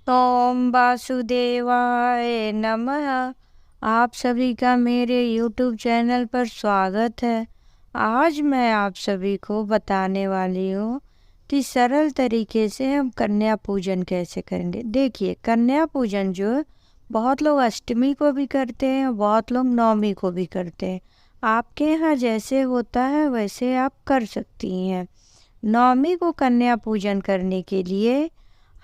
ओम वासुदेवाय नमः। आप सभी का मेरे YouTube चैनल पर स्वागत है। आज मैं आप सभी को बताने वाली हूँ कि सरल तरीके से हम कन्या पूजन कैसे करेंगे। देखिए, कन्या पूजन जो बहुत लोग अष्टमी को भी करते हैं, बहुत लोग नवमी को भी करते हैं। आपके यहाँ जैसे होता है वैसे आप कर सकती हैं। नवमी को कन्या पूजन करने के लिए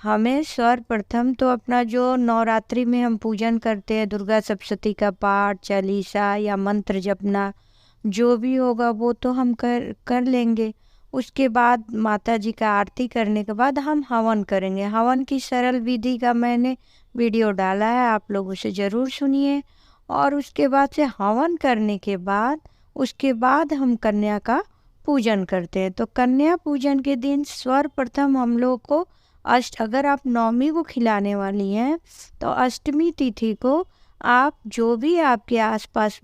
हमें सर्वप्रथम तो अपना जो नवरात्रि में हम पूजन करते हैं, दुर्गा सप्तशती का पाठ, चालीसा या मंत्र जपना, जो भी होगा वो तो हम कर कर लेंगे। उसके बाद माता जी का आरती करने के बाद हम हवन करेंगे। हवन की सरल विधि का मैंने वीडियो डाला है, आप लोग उसे ज़रूर सुनिए। और उसके बाद से हवन करने के बाद उसके बाद हम कन्या का पूजन करते हैं। तो कन्या पूजन के दिन सर्वप्रथम हम लोग को अगर आप नवमी को खिलाने वाली हैं तो अष्टमी तिथि को आप जो भी आपके आसपास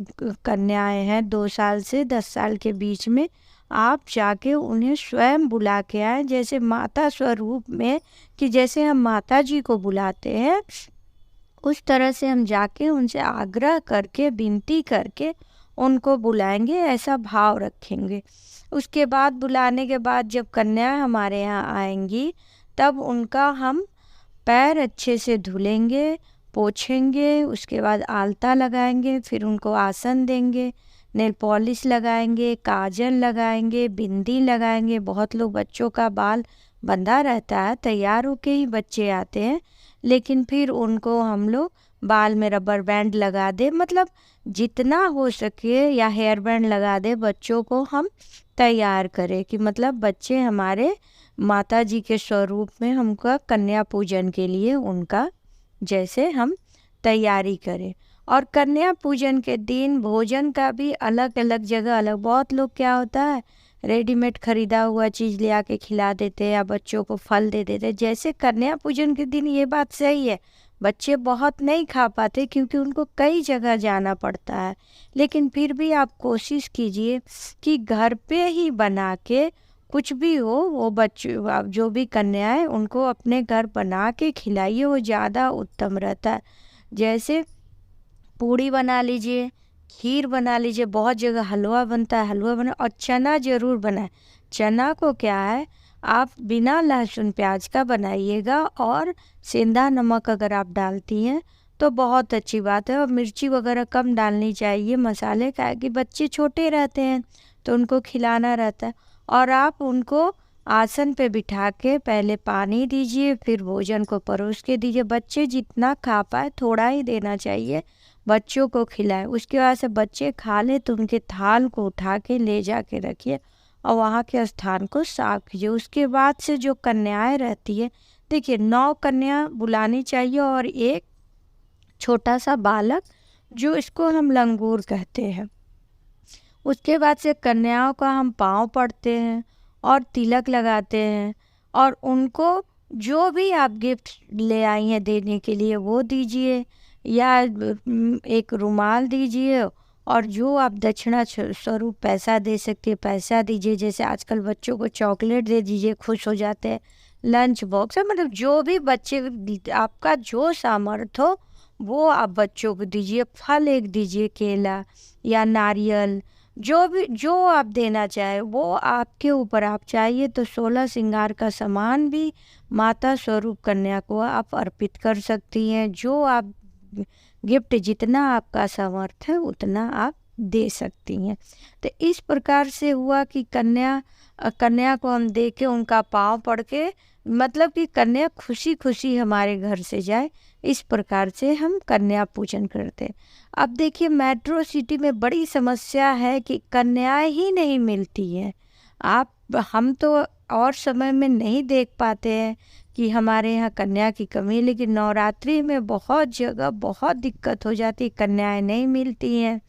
कन्याएं हैं 2 साल से 10 साल के बीच में, आप जाके उन्हें स्वयं बुला के आए, जैसे माता स्वरूप में, कि जैसे हम माता जी को बुलाते हैं उस तरह से हम जाके उनसे आग्रह करके विनती करके उनको बुलाएंगे, ऐसा भाव रखेंगे। उसके बाद बुलाने के बाद जब कन्या हमारे यहाँ आएंगी तब उनका हम पैर अच्छे से धुलेंगे, पोछेंगे, उसके बाद आलता लगाएंगे, फिर उनको आसन देंगे, नेल पॉलिश लगाएंगे, काजल लगाएंगे, बिंदी लगाएंगे। बहुत लोग बच्चों का बाल बंधा रहता है, तैयार होके ही बच्चे आते हैं, लेकिन फिर उनको हम लोग बाल में रबर बैंड लगा दे, मतलब जितना हो सके, या हेयर बैंड लगा दे, बच्चों को हम तैयार करें कि मतलब बच्चे हमारे माता जी के स्वरूप में हमका कन्या पूजन के लिए उनका जैसे हम तैयारी करें। और कन्या पूजन के दिन भोजन का भी अलग अलग जगह अलग, बहुत लोग क्या होता है रेडीमेड खरीदा हुआ चीज़ ले आके खिला देते हैं या बच्चों को फल दे देते हैं। जैसे कन्या पूजन के दिन ये बात सही है, बच्चे बहुत नहीं खा पाते क्योंकि उनको कई जगह जाना पड़ता है, लेकिन फिर भी आप कोशिश कीजिए कि घर पे ही बना के कुछ भी हो, वो बच्चे आप जो भी कन्याएं उनको अपने घर बना के खिलाइए, वो ज़्यादा उत्तम रहता है। जैसे पूड़ी बना लीजिए, खीर बना लीजिए, बहुत जगह हलवा बनता है, हलवा बना, और चना ज़रूर बनाए। चना को क्या है, आप बिना लहसुन प्याज का बनाइएगा, और सेंधा नमक अगर आप डालती हैं तो बहुत अच्छी बात है, और मिर्ची वगैरह कम डालनी चाहिए मसाले का, कि बच्चे छोटे रहते हैं तो उनको खिलाना रहता है। और आप उनको आसन पे बिठा के पहले पानी दीजिए, फिर भोजन को परोस के दीजिए। बच्चे जितना खा पाए थोड़ा ही देना चाहिए, बच्चों को खिलाएं। उसके बाद से बच्चे खा ले तो उनके थाल को उठा के ले जा के रखिए और वहाँ के स्थान को साफ कीजिए। उसके बाद से जो कन्याएं रहती है, देखिए 9 कन्या बुलानी चाहिए और एक छोटा सा बालक, जो इसको हम लंगूर कहते हैं। उसके बाद से कन्याओं का हम पाँव पड़ते हैं और तिलक लगाते हैं, और उनको जो भी आप गिफ्ट ले आई हैं देने के लिए वो दीजिए, या एक रुमाल दीजिए, और जो आप दक्षिणा स्वरूप पैसा दे सकते हैं पैसा दीजिए। जैसे आजकल बच्चों को चॉकलेट दे दीजिए, खुश हो जाते हैं। लंच बॉक्स है, मतलब जो भी बच्चे आपका जो सामर्थ्य हो वो आप बच्चों को दीजिए। फल एक दीजिए, केला या नारियल, जो भी जो आप देना चाहे वो आपके ऊपर। आप चाहिए तो 16 श्रृंगार का सामान भी माता स्वरूप कन्या को आप अर्पित कर सकती हैं। जो आप गिफ्ट जितना आपका सामर्थ्य है उतना आप दे सकती हैं। तो इस प्रकार से हुआ कि कन्या को हम दे के उनका पाँव पड़ के, मतलब कि कन्या खुशी खुशी हमारे घर से जाए, इस प्रकार से हम कन्या पूजन करते हैं। अब देखिए, मेट्रो सिटी में बड़ी समस्या है कि कन्याएं ही नहीं मिलती हैं। हम तो और समय में नहीं देख पाते हैं कि हमारे यहाँ कन्या की कमी है, लेकिन नवरात्रि में बहुत जगह बहुत दिक्कत हो जाती है, कन्याएं नहीं मिलती हैं।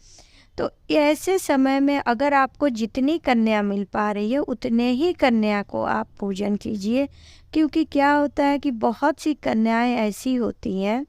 तो ऐसे समय में अगर आपको जितनी कन्या मिल पा रही है उतने ही कन्या को आप पूजन कीजिए, क्योंकि क्या होता है कि बहुत सी कन्याएं ऐसी होती हैं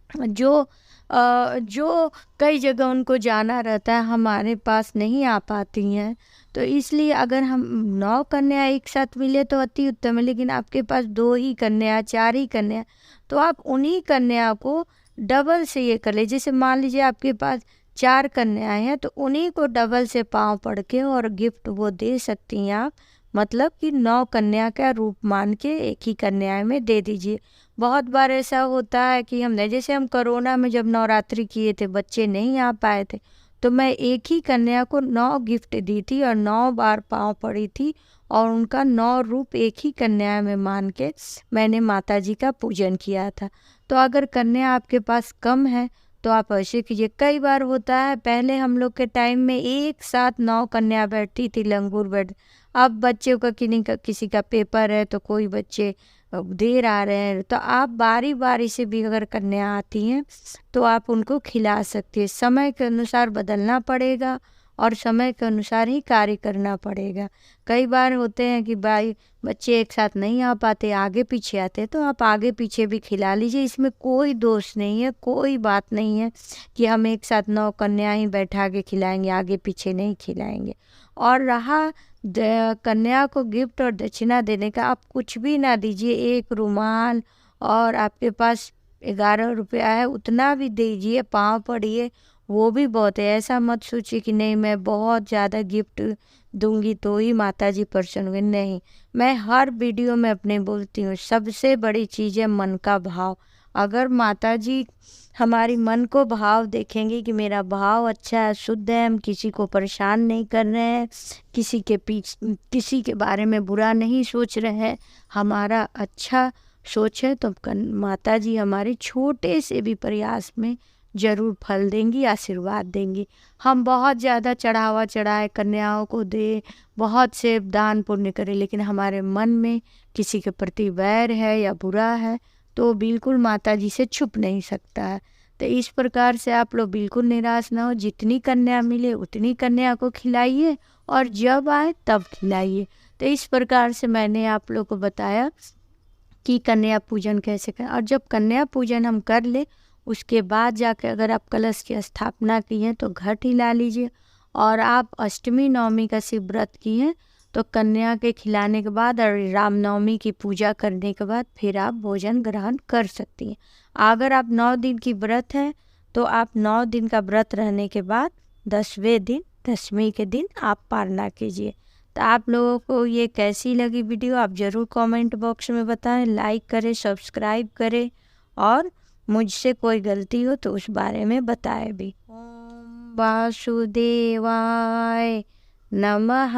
जो जो कई जगह उनको जाना रहता है, हमारे पास नहीं आ पाती हैं। तो इसलिए अगर हम 9 कन्या एक साथ मिले तो अति उत्तम है, लेकिन आपके पास 2 ही कन्या, 4 ही कन्या, तो आप उन्हीं कन्या को डबल से ये कर लीजिए। जैसे मान लीजिए आपके पास 4 कन्याएँ हैं, तो उन्हीं को डबल से पाँव पड़ के और गिफ्ट वो दे सकती हैं आप। मतलब कि 9 कन्या का रूप मान के एक ही कन्या में दे दीजिए। बहुत बार ऐसा होता है कि हमने, जैसे हम कोरोना में जब नवरात्रि किए थे, बच्चे नहीं आ पाए थे, तो मैं एक ही कन्या को 9 गिफ्ट दी थी और 9 बार पाँव पड़ी थी और उनका 9 रूप एक ही कन्या में मान के मैंने माता जी का पूजन किया था। तो अगर कन्या आपके पास कम है तो आप ऐसे कीजिए। कई बार होता है, पहले हम लोग के टाइम में एक साथ 9 कन्या बैठती थी, लंगूर बैठ। अब बच्चों का किसी का पेपर है तो कोई बच्चे देर आ रहे हैं, तो आप बारी बारी से भी अगर कन्या आती हैं तो आप उनको खिला सकती है। समय के अनुसार बदलना पड़ेगा और समय के अनुसार ही कार्य करना पड़ेगा। कई बार होते हैं कि भाई बच्चे एक साथ नहीं आ पाते, आगे पीछे आते हैं, तो आप आगे पीछे भी खिला लीजिए। इसमें कोई दोष नहीं है, कोई बात नहीं है कि हम एक साथ 9 कन्या ही बैठा के खिलाएंगे, आगे पीछे नहीं खिलाएंगे। और रहा कन्या को गिफ्ट और दक्षिणा देने का, आप कुछ भी ना दीजिए। एक रुमाल और आपके पास 11 रुपया है, उतना भी दीजिए, पाँव पड़िए, वो भी बहुत है। ऐसा मत सोचिए कि नहीं मैं बहुत ज़्यादा गिफ्ट दूंगी तो ही माता जी प्रसन्न होंगे। नहीं, मैं हर वीडियो में अपने बोलती हूँ, सबसे बड़ी चीज़ है मन का भाव। अगर माता जी हमारी मन को भाव देखेंगे कि मेरा भाव अच्छा है, शुद्ध है, हम किसी को परेशान नहीं कर रहे हैं, किसी के बारे में बुरा नहीं सोच रहे हैं, हमारा अच्छा सोच है, तो माता जी हमारे छोटे से भी प्रयास में ज़रूर फल देंगी, आशीर्वाद देंगी। हम बहुत ज़्यादा चढ़ावा चढ़ाए, कन्याओं को दे, बहुत से दान पुण्य करें, लेकिन हमारे मन में किसी के प्रति वैर है या बुरा है तो बिल्कुल माता जी से छुप नहीं सकता है। तो इस प्रकार से आप लोग बिल्कुल निराश ना हो, जितनी कन्या मिले उतनी कन्या को खिलाइए और जब आए तब खिलाइए। तो इस प्रकार से मैंने आप लोग को बताया कि कन्या पूजन कैसे करें। और जब कन्या पूजन हम कर ले, उसके बाद जाकर अगर आप कलश की स्थापना की हैं तो घट हिला लीजिए। और आप अष्टमी नवमी का शिव व्रत की हैं तो कन्या के खिलाने के बाद और रामनवमी की पूजा करने के बाद फिर आप भोजन ग्रहण कर सकती हैं। अगर आप 9 दिन की व्रत है तो आप 9 दिन का व्रत रहने के बाद 10वें दिन, दशमी के दिन आप पारना कीजिए। तो आप लोगों को ये कैसी लगी वीडियो आप ज़रूर कमेंट बॉक्स में बताएं, लाइक करें, सब्सक्राइब करें और मुझसे कोई गलती हो तो उस बारे में बताएं भी। ओम वासुदेवाय नमः।